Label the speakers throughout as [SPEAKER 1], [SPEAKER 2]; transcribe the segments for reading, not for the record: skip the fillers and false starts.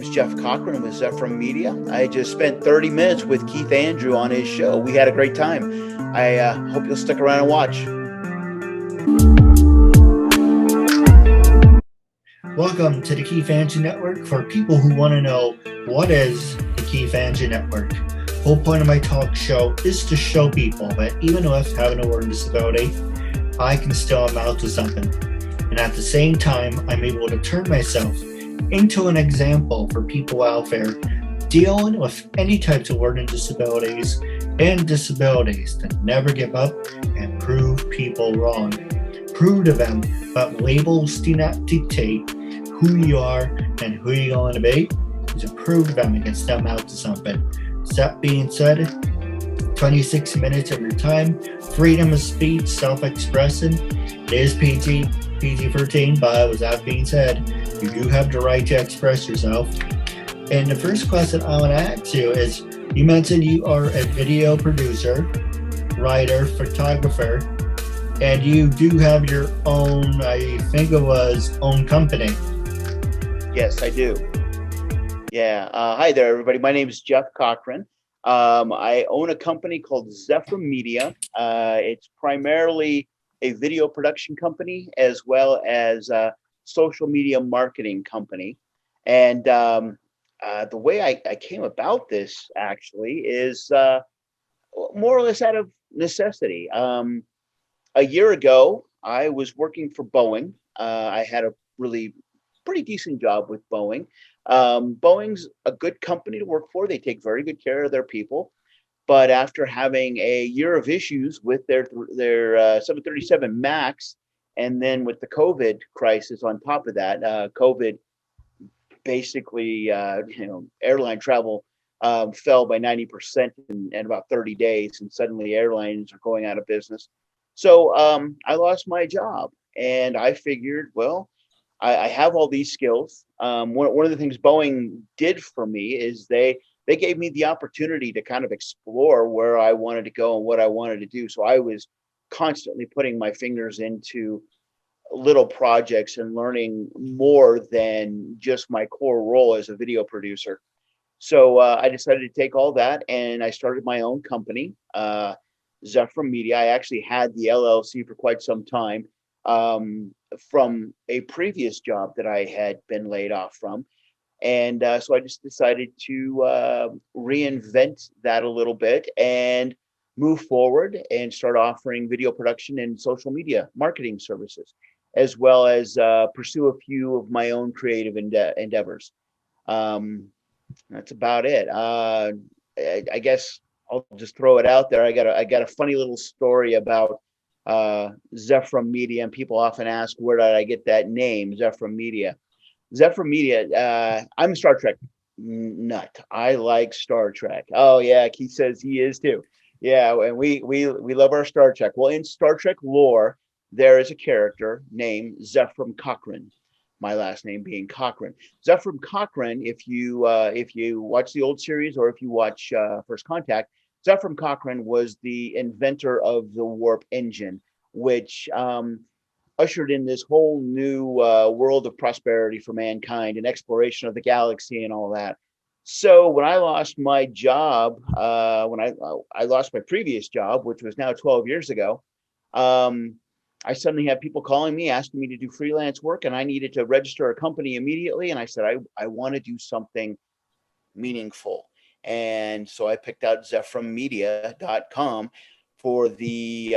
[SPEAKER 1] It's Jeff Cochran with Zephyr Media. I just spent 30 minutes with Keith Andrew on his show. We had a great time. I hope you'll stick around and watch.
[SPEAKER 2] Welcome to the KeithAndrewNetwork for people who want to know what is the KeithAndrewNetwork. The whole point of my talk show is to show people that even with having a learning disability, I can still amount to something. And at the same time, I'm able to turn myself into an example for people out there dealing with any types of learning disabilities and disabilities to never give up and prove people wrong. Prove to them that labels do not dictate who you are and who you're going to be. To prove to them and get them out to something. So that being said, 26 minutes of your time, freedom of speech, self-expressing. It is PG-13, but with that being said, you do have the right to express yourself. And the first question I want to ask you is, you mentioned you are a video producer, writer, photographer, and you do have your own, I think it was, own company.
[SPEAKER 1] Yes, I do. Yeah. Hi there, everybody. My name is Jeff Cochran. I own a company called Zephyr Media. It's primarily a video production company as well as a social media marketing company. And the way I came about this actually is more or less out of necessity. A year ago, I was working for Boeing. I had a really pretty decent job with Boeing. Boeing's a good company to work for. They take very good care of their people. But after having a year of issues with their 737 MAX, and then with the COVID crisis on top of that, COVID basically, airline travel fell by 90% in about 30 days, and suddenly airlines are going out of business. So I lost my job, and I figured, well, I have all these skills. One of the things Boeing did for me is they gave me the opportunity to kind of explore where I wanted to go and what I wanted to do. So I was constantly putting my fingers into little projects and learning more than just my core role as a video producer. So I decided to take all that and I started my own company, Zephyr Media. I actually had the LLC for quite some time, from a previous job that I had been laid off from. And so I just decided to reinvent that a little bit and move forward and start offering video production and social media marketing services, as well as pursue a few of my own creative endeavors. That's about it. I guess I'll just throw it out there. I got a funny little story about Zephyr Media, and people often ask, where did I get that name, Zephyr Media? Zephyr Media, I'm a Star Trek nut. I like Star Trek. Oh yeah, Keith says he is too. Yeah, and we love our Star Trek. Well, in Star Trek lore, there is a character named Zephyr Cochran. My last name being Cochran. Zephyr Cochran, if you watch the old series or if you watch First Contact, Zephyr Cochran was the inventor of the warp engine, which ushered in this whole new world of prosperity for mankind and exploration of the galaxy and all that. So when I lost my job, when I lost my previous job, which was now 12 years ago, I suddenly had people calling me, asking me to do freelance work, and I needed to register a company immediately. And I said, I want to do something meaningful. And so I picked out zephyrmedia.com for the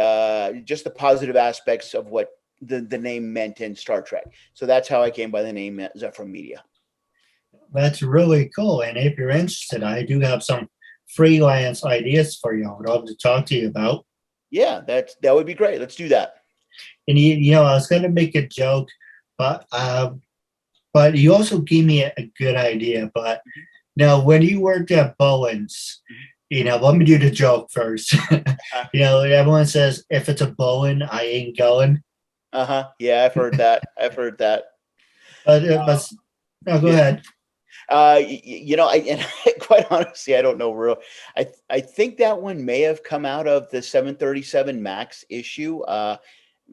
[SPEAKER 1] just the positive aspects of what the name meant in Star Trek. So that's how I came by the name Zephyr Media.
[SPEAKER 2] That's really cool. And if you're interested, I do have some freelance ideas for you. I would love to talk to you about.
[SPEAKER 1] Yeah, that would be great. Let's do that.
[SPEAKER 2] And I was going to make a joke, but you also gave me a good idea. But now, when you worked at Bowen's, let me do the joke first. Everyone says, if it's a Bowen, I ain't going.
[SPEAKER 1] Yeah, I've heard that.
[SPEAKER 2] But no, go ahead.
[SPEAKER 1] And quite honestly, I don't know real. I think that one may have come out of the 737 MAX issue.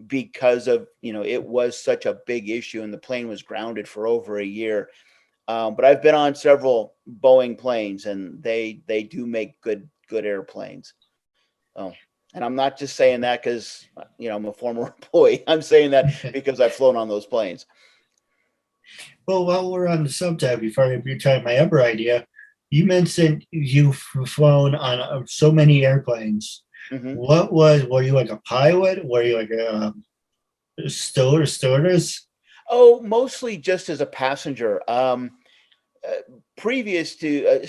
[SPEAKER 1] Because of, it was such a big issue and the plane was grounded for over a year. But I've been on several Boeing planes, and they do make good airplanes. Oh, and I'm not just saying that because I'm a former employee. I'm saying that because I've flown on those planes.
[SPEAKER 2] Well, while we're on the subject, before I retire my other idea, you mentioned you've flown on so many airplanes.
[SPEAKER 1] Hmm.
[SPEAKER 2] Were you like a pilot? Were you like a steward or stewardess?
[SPEAKER 1] Oh, mostly just as a passenger. Uh, Previous to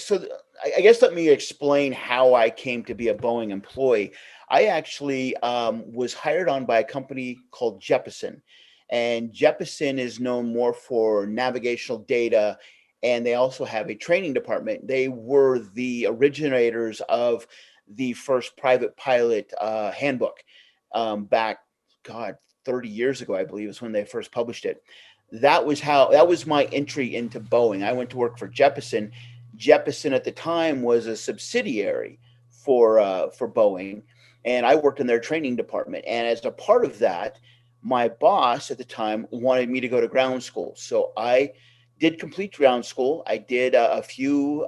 [SPEAKER 1] I guess let me explain how I came to be a Boeing employee. I actually was hired on by a company called Jeppesen, and Jeppesen is known more for navigational data, and they also have a training department. They were the originators of the first private pilot handbook back, God, 30 years ago, I believe, is when they first published it. That was my entry into Boeing. I went to work for Jeppesen. Jeppesen at the time was a subsidiary for Boeing, and I worked in their training department. And as a part of that, my boss at the time wanted me to go to ground school, so I did complete ground school. I did a few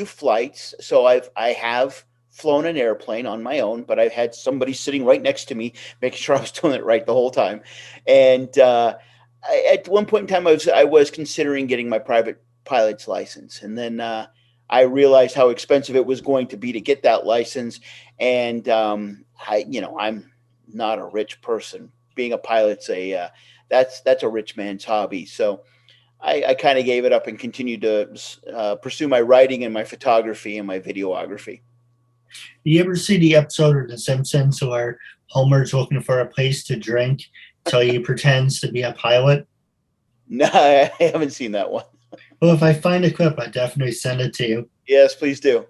[SPEAKER 1] flights, so I have flown an airplane on my own, but I've had somebody sitting right next to me, making sure I was doing it right the whole time. And at one point in time, I was considering getting my private pilot's license, and then I realized how expensive it was going to be to get that license. And I'm not a rich person. Being a pilot's that's a rich man's hobby. So I kind of gave it up and continued to pursue my writing and my photography and my videography.
[SPEAKER 2] You ever see the episode of The Simpsons where Homer's looking for a place to drink till he pretends to be a pilot?
[SPEAKER 1] No, I haven't seen that one.
[SPEAKER 2] Well, if I find a clip, I definitely send it to you.
[SPEAKER 1] Yes, please do.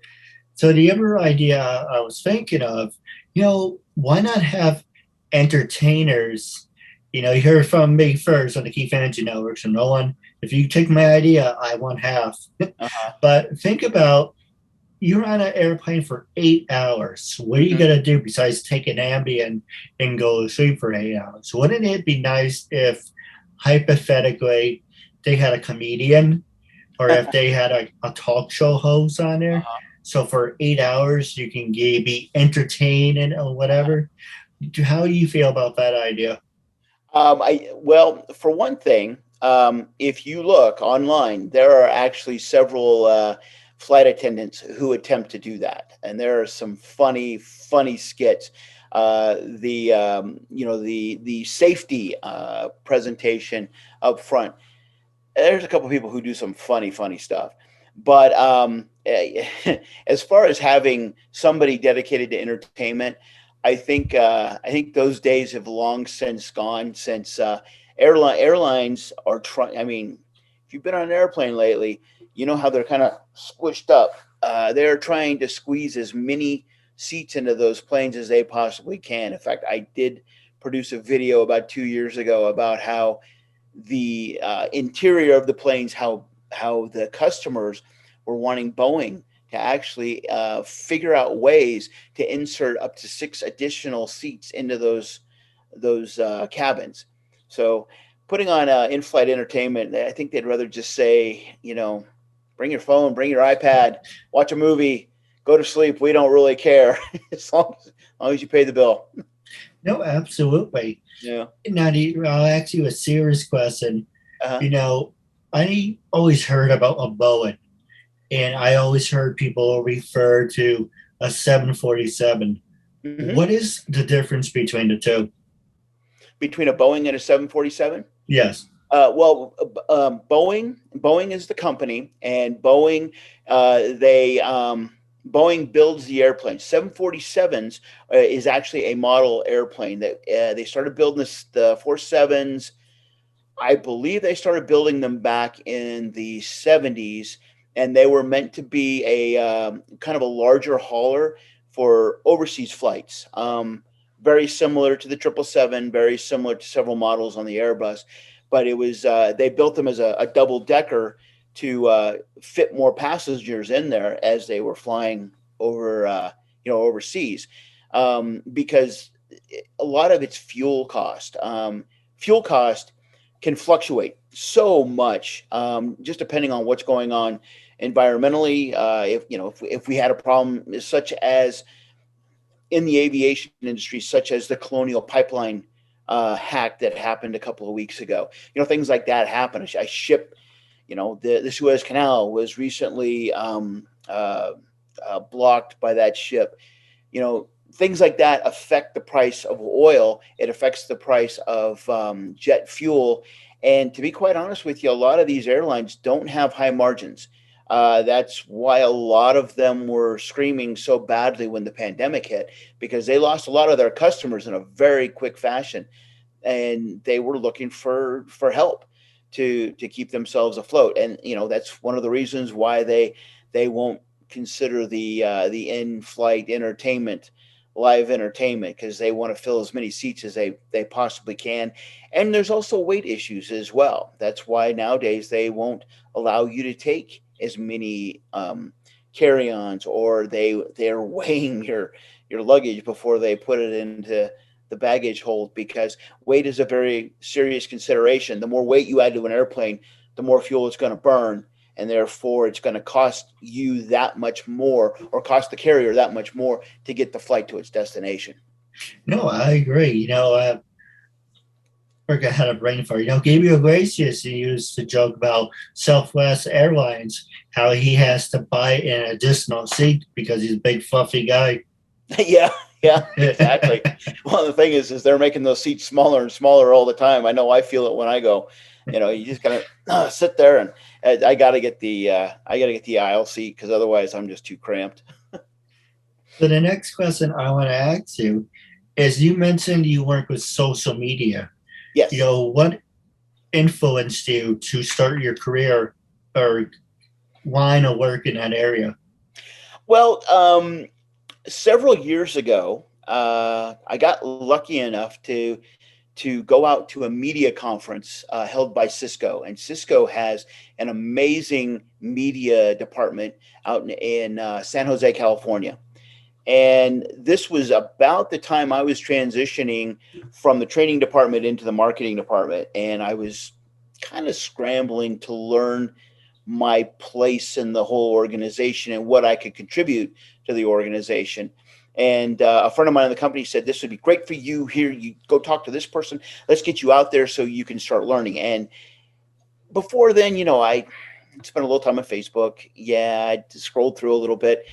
[SPEAKER 2] So the other idea I was thinking of, why not have entertainers? You heard from me first on the Keith Andrew Network, so no one, if you take my idea, I want half.
[SPEAKER 1] Uh-huh.
[SPEAKER 2] But think about you're on an airplane for 8 hours. What are you
[SPEAKER 1] Hmm.
[SPEAKER 2] gonna do besides take an Ambien and go to sleep for 8 hours? Wouldn't it be nice if hypothetically they had a comedian or if they had a talk show host on there?
[SPEAKER 1] Uh-huh.
[SPEAKER 2] So for 8 hours you can be entertained and or whatever. How do you feel about that idea?
[SPEAKER 1] Well, for one thing, if you look online, there are actually several flight attendants who attempt to do that, and there are some funny skits. The safety presentation up front. There's a couple people who do some funny stuff, but as far as having somebody dedicated to entertainment, I think those days have long since gone. Since airlines are trying. I mean, if you've been on an airplane lately, you know how they're kind of squished up. They're trying to squeeze as many seats into those planes as they possibly can. In fact, I did produce a video about 2 years ago about how the interior of the planes, how the customers were wanting Boeing to actually figure out ways to insert up to 6 additional seats into those cabins. So putting on in-flight entertainment, I think they'd rather just say, bring your phone, bring your iPad, watch a movie, go to sleep. We don't really care as long as you pay the bill.
[SPEAKER 2] No, absolutely.
[SPEAKER 1] Yeah.
[SPEAKER 2] Now, I'll ask you a serious question.
[SPEAKER 1] Uh-huh.
[SPEAKER 2] You know, I always heard about a Boeing, and I always heard people refer to a 747.
[SPEAKER 1] Hmm.
[SPEAKER 2] What is the difference between the two?
[SPEAKER 1] Between a Boeing and a 747.
[SPEAKER 2] Yes.
[SPEAKER 1] Boeing is the company, and they Boeing builds the airplanes. 747s is actually a model airplane that they started building the 47s. I believe they started building them back in the 70s, and they were meant to be a kind of a larger hauler for overseas flights. Very similar to the 777, very similar to several models on the Airbus, but it was they built them as a double decker to fit more passengers in there as they were flying overseas, because a lot of it's fuel cost. Fuel cost can fluctuate so much, just depending on what's going on environmentally. If we had a problem such as in the aviation industry, such as the Colonial Pipeline hack that happened a couple of weeks ago, things like that happen. I ship, the Suez Canal was recently blocked by that ship. Things like that affect the price of oil. It affects the price of jet fuel. And to be quite honest with you, a lot of these airlines don't have high margins. That's why a lot of them were screaming so badly when the pandemic hit, because they lost a lot of their customers in a very quick fashion, and they were looking for help to keep themselves afloat. And that's one of the reasons why they won't consider the in-flight entertainment live entertainment, because they want to fill as many seats as they possibly can. And there's also weight issues as well. That's why nowadays they won't allow you to take as many carry-ons, or they're weighing your luggage before they put it into the baggage hold, because weight is a very serious consideration. The more weight you add to an airplane, the more fuel it's going to burn, and therefore it's going to cost you that much more, or cost the carrier that much more to get the flight to its destination.
[SPEAKER 2] No, I agree. I had a brain fart. Gabriel Iglesias used to joke about Southwest Airlines, how he has to buy an additional seat because he's a big fluffy guy.
[SPEAKER 1] Yeah, yeah, exactly. Well, the thing is they're making those seats smaller and smaller all the time. I know I feel it when I go. You just kind of sit there, and I got to get the aisle seat, because otherwise I'm just too cramped.
[SPEAKER 2] So the next question I want to ask you is: you mentioned you work with social media.
[SPEAKER 1] Yes.
[SPEAKER 2] What influenced you to start your career or line of work in that area?
[SPEAKER 1] Well, several years ago, I got lucky enough to go out to a media conference held by Cisco, and Cisco has an amazing media department out in San Jose, California. And this was about the time I was transitioning from the training department into the marketing department, and I was kind of scrambling to learn my place in the whole organization and what I could contribute to the organization. And a friend of mine in the company said, "This would be great for you. Here, you go talk to this person. Let's get you out there so you can start learning." And before then, I spent a little time on Facebook. Yeah, I scrolled through a little bit,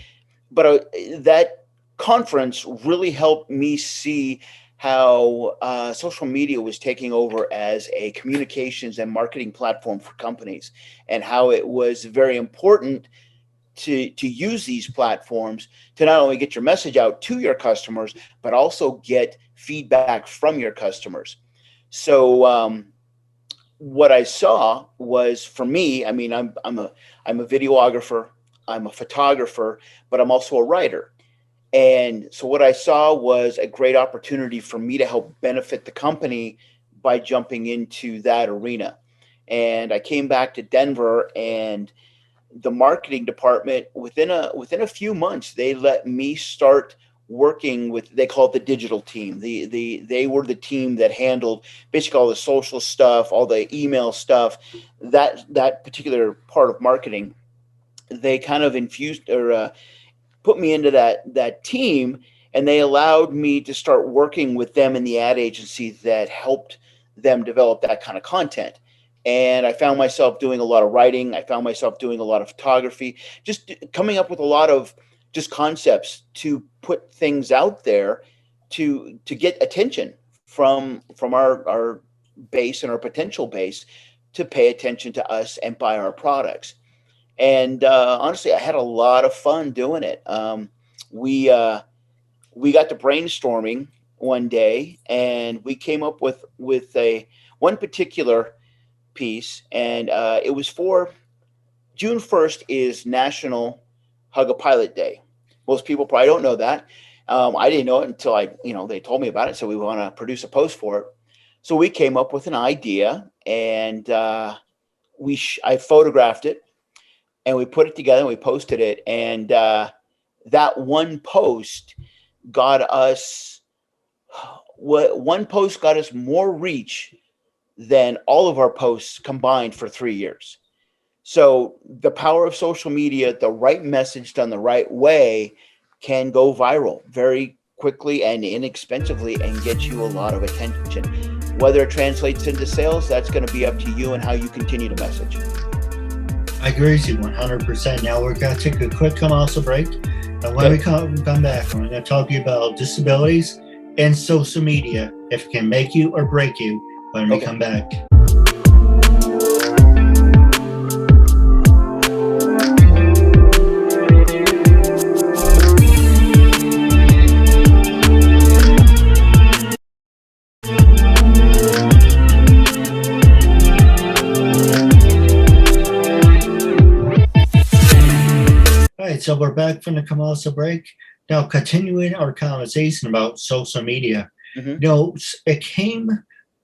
[SPEAKER 1] but that conference really helped me see how social media was taking over as a communications and marketing platform for companies, and how it was very important to use these platforms to not only get your message out to your customers, but also get feedback from your customers. So what I saw was, for me, I mean, I'm a videographer, I'm a photographer, but I'm also a writer. And so what I saw was a great opportunity for me to help benefit the company by jumping into that arena. And I came back to Denver, and the marketing department, within a few months, they let me start working with, they call it the digital team. They were the team that handled basically all the social stuff, all the email stuff, that particular part of marketing. They kind of infused, or put me into that team, and they allowed me to start working with them in the ad agency that helped them develop that kind of content. And I found myself doing a lot of writing. I found myself doing a lot of photography, just coming up with a lot of just concepts to put things out there to get attention from our base and our potential base to pay attention to us and buy our products. And honestly, I had a lot of fun doing it. We got to brainstorming one day, and we came up with a one particular piece, and it was for June 1st is National Hug a Pilot Day. Most people probably don't know that. I didn't know it until they told me about it. So we want to produce a post for it. So we came up with an idea, and I photographed it, and we put it together, and we posted it. And that one post got us more reach than all of our posts combined for 3 years. So the power of social media, the right message done the right way, can go viral very quickly and inexpensively and get you a lot of attention. Whether it translates into sales, that's going to be up to you and how you continue to message.
[SPEAKER 2] I agree with you 100%. Now we're going to take a quick commercial break. And when we come back, we're going to talk to you about disabilities and social media, if it can make you or break you when we come back. So we're back from the commercial break. Now, continuing our conversation about social media, it came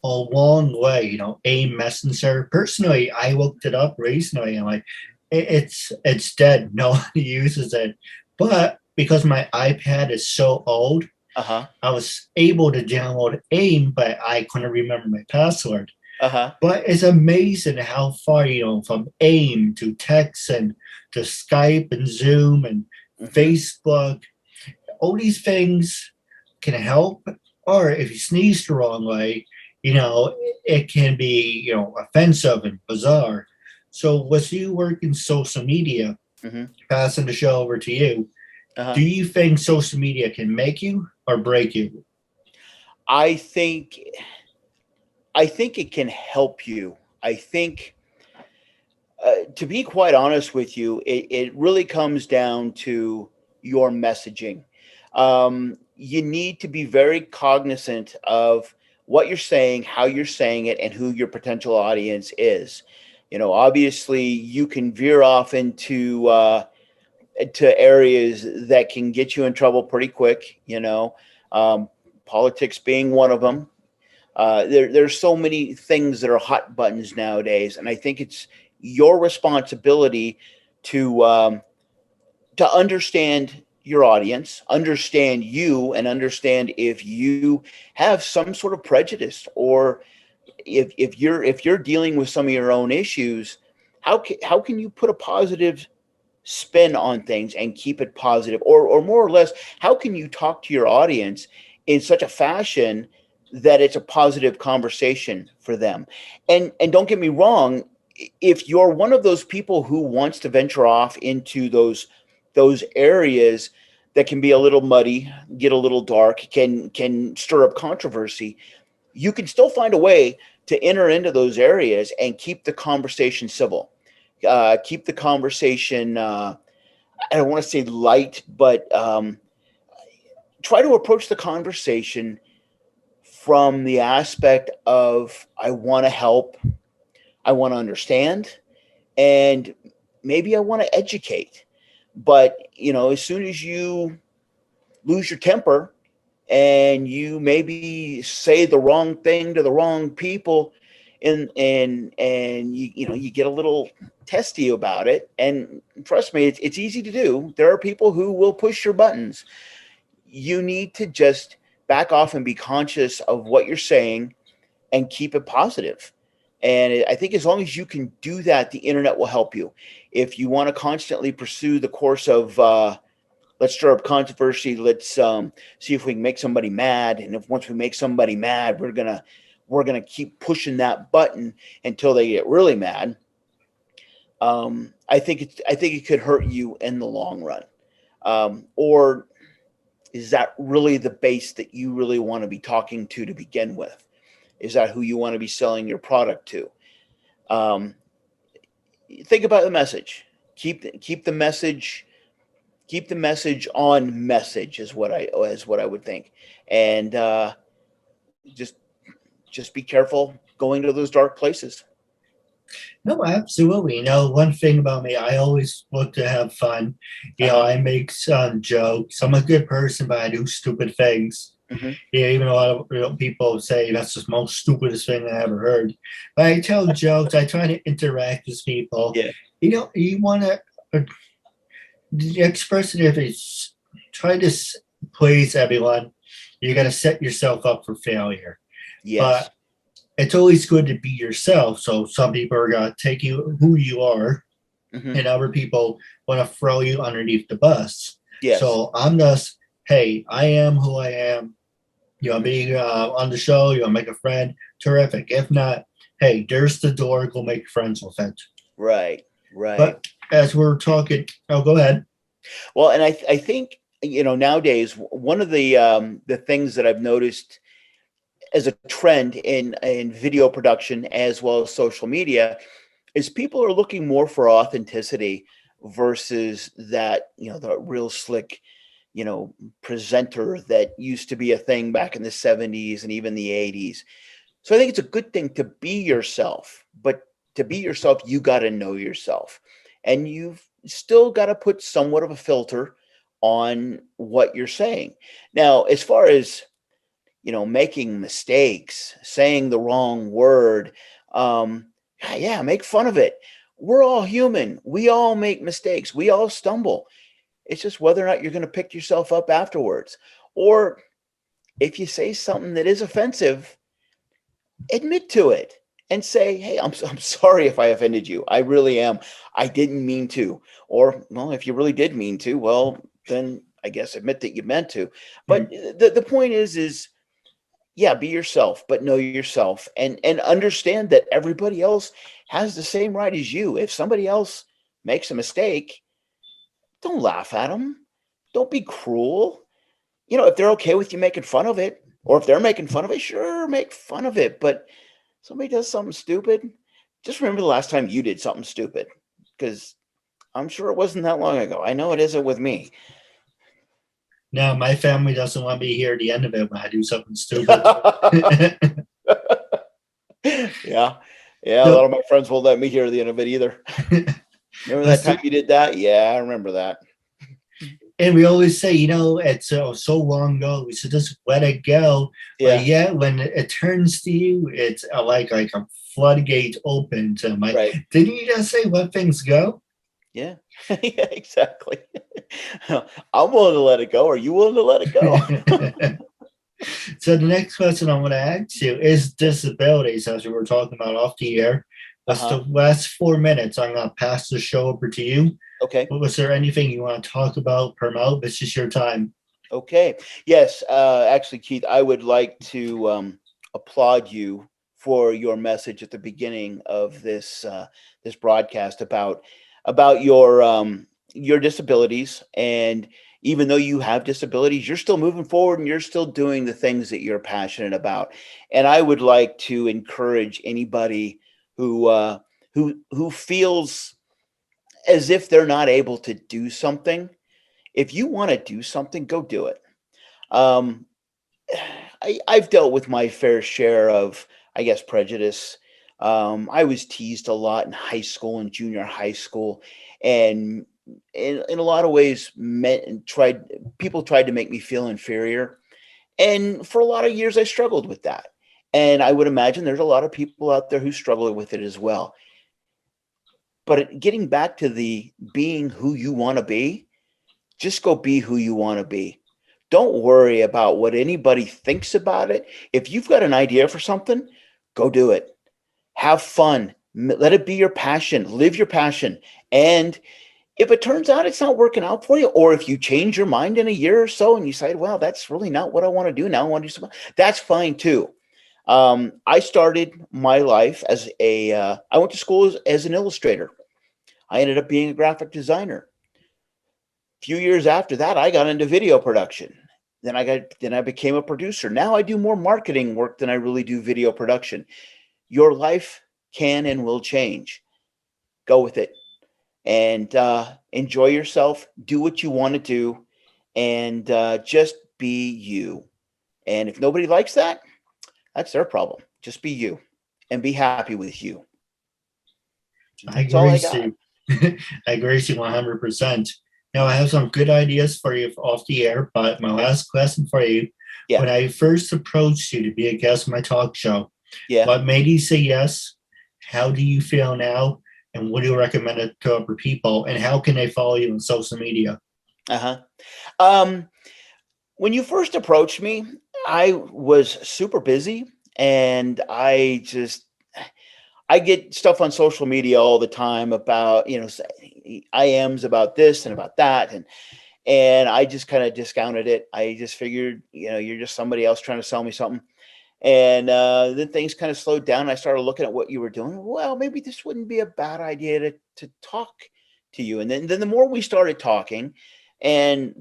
[SPEAKER 2] a long way. AIM Messenger. Personally, I looked it up recently, and like, it's dead. No one uses it. But because my iPad is so old, I was able to download AIM, but I couldn't remember my password. But it's amazing how far, from AIM to text and to Skype and Zoom and Facebook, all these things can help. Or if you sneeze the wrong way, it can be, offensive and bizarre. So with you working social media, passing the show over to you, do you think social media can make you or break you?
[SPEAKER 1] I think it can help you. I think, to be quite honest with you, it really comes down to your messaging. You need to be very cognizant of what you're saying, how you're saying it, and who your potential audience is. Obviously, you can veer off into to areas that can get you in trouble pretty quick. Politics being one of them. There's so many things that are hot buttons nowadays, and I think it's your responsibility to understand your audience, understand you, and understand if you have some sort of prejudice, or if you're dealing with some of your own issues. How can you put a positive spin on things and keep it positive, or more or less, how can you talk to your audience in such a fashion that it's a positive conversation for them? And don't get me wrong, if you're one of those people who wants to venture off into those areas that can be a little muddy, get a little dark, can stir up controversy, you can still find a way to enter into those areas and keep the conversation civil, keep the conversation, I don't want to say light, but try to approach the conversation from the aspect of, I want to help, I want to understand, and maybe I want to educate. But as soon as you lose your temper and you maybe say the wrong thing to the wrong people, and you get a little testy about it, and trust me, it's easy to do. There are people who will push your buttons. You need to just back off and be conscious of what you're saying and keep it positive. And I think as long as you can do that, the internet will help you. If you want to constantly pursue the course of let's stir up controversy, let's see if we can make somebody mad, and if once we make somebody mad, we're gonna keep pushing that button until they get really mad. I think it could hurt you in the long run. Or is that really the base that you really want to be talking to begin with? Is that who you want to be selling your product to? Think about the message. Keep the message. Keep the message on message is what I would think, and just be careful going to those dark places.
[SPEAKER 2] No, absolutely. One thing about me, I always look to have fun. I make some jokes. I'm a good person, but I do stupid things. Even a lot of people say that's the most stupidest thing I ever heard. But I tell jokes. I try to interact with people.
[SPEAKER 1] Yeah.
[SPEAKER 2] You want to express it. If it's try to please everyone, you got to set yourself up for failure.
[SPEAKER 1] Yes.
[SPEAKER 2] it's always good to be yourself. So some people are gonna take you who you are,
[SPEAKER 1] Hmm.
[SPEAKER 2] and other people want to throw you underneath the bus.
[SPEAKER 1] Yes.
[SPEAKER 2] So I'm just, hey, I am who I am. You want to
[SPEAKER 1] Hmm.
[SPEAKER 2] be on the show? You want to make a friend? Terrific. If not, hey, there's the door. Go make friends with it.
[SPEAKER 1] Right. Right.
[SPEAKER 2] But as we're talking, oh, go ahead.
[SPEAKER 1] Well, and I think, nowadays, one of the things that I've noticed as a trend in video production as well as social media is people are looking more for authenticity versus that, the real slick, you know, presenter that used to be a thing back in the 70s and even the 80s. So I think it's a good thing to be yourself, but to be yourself, you got to know yourself. And you've still got to put somewhat of a filter on what you're saying. Now, as far as, making mistakes, saying the wrong word, yeah, make fun of it. We're all human. We all make mistakes. We all stumble. It's just whether or not you're going to pick yourself up afterwards. Or if you say something that is offensive, admit to it and say, hey, I'm sorry if I offended you. I really am. I didn't mean to. Or, well, if you really did mean to, well, then I guess admit that you meant to. But the point is, yeah, be yourself, but know yourself and understand that everybody else has the same right as you. If somebody else makes a mistake, don't laugh at them. Don't be cruel. If they're okay with you making fun of it, or if they're making fun of it, sure, make fun of it. But somebody does something stupid, just remember the last time you did something stupid, because I'm sure it wasn't that long ago. I know it isn't with me.
[SPEAKER 2] Now, my family doesn't want me to hear the end of it when I do something stupid.
[SPEAKER 1] Yeah. Yeah, a lot
[SPEAKER 2] So,
[SPEAKER 1] of my friends won't let me hear the end of it either. Remember that
[SPEAKER 2] let's
[SPEAKER 1] time you did that? Yeah, I remember that.
[SPEAKER 2] and we always say, it's so long ago, we should just let it go. But
[SPEAKER 1] Yeah,
[SPEAKER 2] yeah, when it turns to you, it's like a floodgate opens. And I'm like,
[SPEAKER 1] right.
[SPEAKER 2] didn't you just say let things go?
[SPEAKER 1] Yeah. Yeah, exactly. I'm willing to let it go. Are you willing to let it go?
[SPEAKER 2] So the next question I want to ask you is disabilities, as we were talking about off the air. What's
[SPEAKER 1] Uh-huh.
[SPEAKER 2] the last 4 minutes? I'm going to pass the show over to you.
[SPEAKER 1] Okay.
[SPEAKER 2] Was there anything you want to talk about, promote? This is your time.
[SPEAKER 1] Okay. Yes. Actually, Keith, I would like to applaud you for your message at the beginning of this broadcast about your disabilities. And even though you have disabilities, you're still moving forward and you're still doing the things that you're passionate about. And I would like to encourage anybody who who feels as if they're not able to do something. If you want to do something, go do it. Um, I've dealt with my fair share of, I guess, prejudice. I was teased a lot in high school and junior high school, and in a lot of ways, people tried to make me feel inferior, and for a lot of years, I struggled with that. And I would imagine there's a lot of people out there who struggle with it as well. But getting back to the being who you want to be, just go be who you want to be. Don't worry about what anybody thinks about it. If you've got an idea for something, go do it. Have fun. Let it be your passion. Live your passion. And if it turns out it's not working out for you, or if you change your mind in a year or so and you say, well, that's really not what I want to do now, I want to do something, that's fine too. I started my life I went to school as an illustrator. I ended up being a graphic designer. Few years after that, I got into video production. Then I became a producer. Now I do more marketing work than I really do video production. Your life can and will change. Go with it and enjoy yourself. Do what you want to do, and just be you. And if nobody likes that, that's their problem. Just be you and be happy with you.
[SPEAKER 2] I
[SPEAKER 1] That's all
[SPEAKER 2] agree,
[SPEAKER 1] I got.
[SPEAKER 2] Steve. I agree, Steve, 100%. Now, I have some good ideas for you off the air, but my
[SPEAKER 1] Okay.
[SPEAKER 2] last question for you.
[SPEAKER 1] Yeah.
[SPEAKER 2] When I first approached you to be a guest on my talk show,
[SPEAKER 1] Yeah.
[SPEAKER 2] what made you say yes? How do you feel now? And what do you recommend it to other people? And how can they follow you on social media?
[SPEAKER 1] Uh huh. Um, when you first approached me, I was super busy And I get stuff on social media all the time about, IMs about this and about that. And I just kind of discounted it. I just figured, you're just somebody else trying to sell me something. And then things kind of slowed down. I started looking at what you were doing. Well, maybe this wouldn't be a bad idea to talk to you. And then the more we started talking, and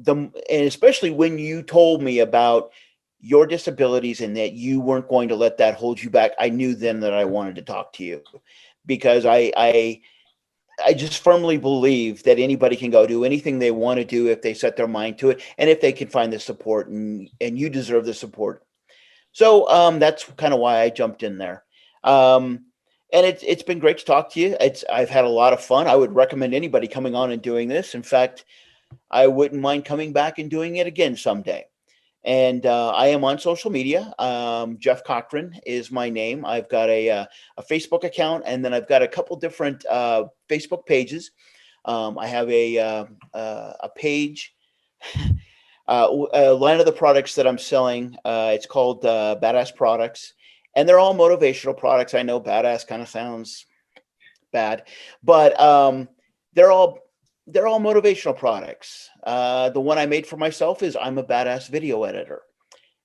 [SPEAKER 1] especially when you told me about your disabilities and that you weren't going to let that hold you back, I knew then that I wanted to talk to you, because I just firmly believe that anybody can go do anything they want to do if they set their mind to it, and if they can find the support, and you deserve the support. So that's kind of why I jumped in there. And it's been great to talk to you. I've had a lot of fun. I would recommend anybody coming on and doing this. In fact, I wouldn't mind coming back and doing it again someday. And I am on social media. Jeff Cochran is my name. I've got a Facebook account, and then I've got a couple different Facebook pages. I have a page, a line of the products that I'm selling. It's called Badass Products, and they're all motivational products. I know badass kind of sounds bad, but they're all motivational products. The one I made for myself is I'm a badass video editor.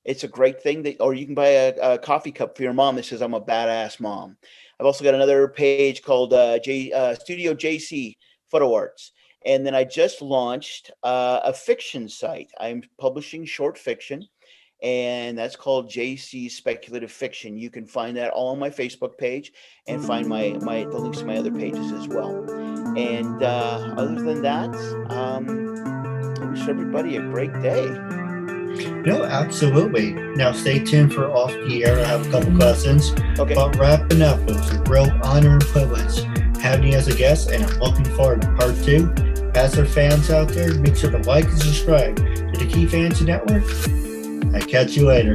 [SPEAKER 1] It's a great thing or you can buy a coffee cup for your mom that says I'm a badass mom. I've also got another page called Studio JC Photo Arts. And then I just launched a fiction site. I'm publishing short fiction, and that's called JC Speculative Fiction. You can find that all on my Facebook page, and find the links to my other pages as well. And other than that, I wish everybody a great day.
[SPEAKER 2] No, absolutely. Now stay tuned for Off the Air. I have a couple questions.
[SPEAKER 1] Okay.
[SPEAKER 2] But wrapping up, it was a real honor and privilege having you as a guest, and I'm looking forward to part 2. As our fans out there, make sure to like and subscribe to the Keith Andrew Network. I catch you later.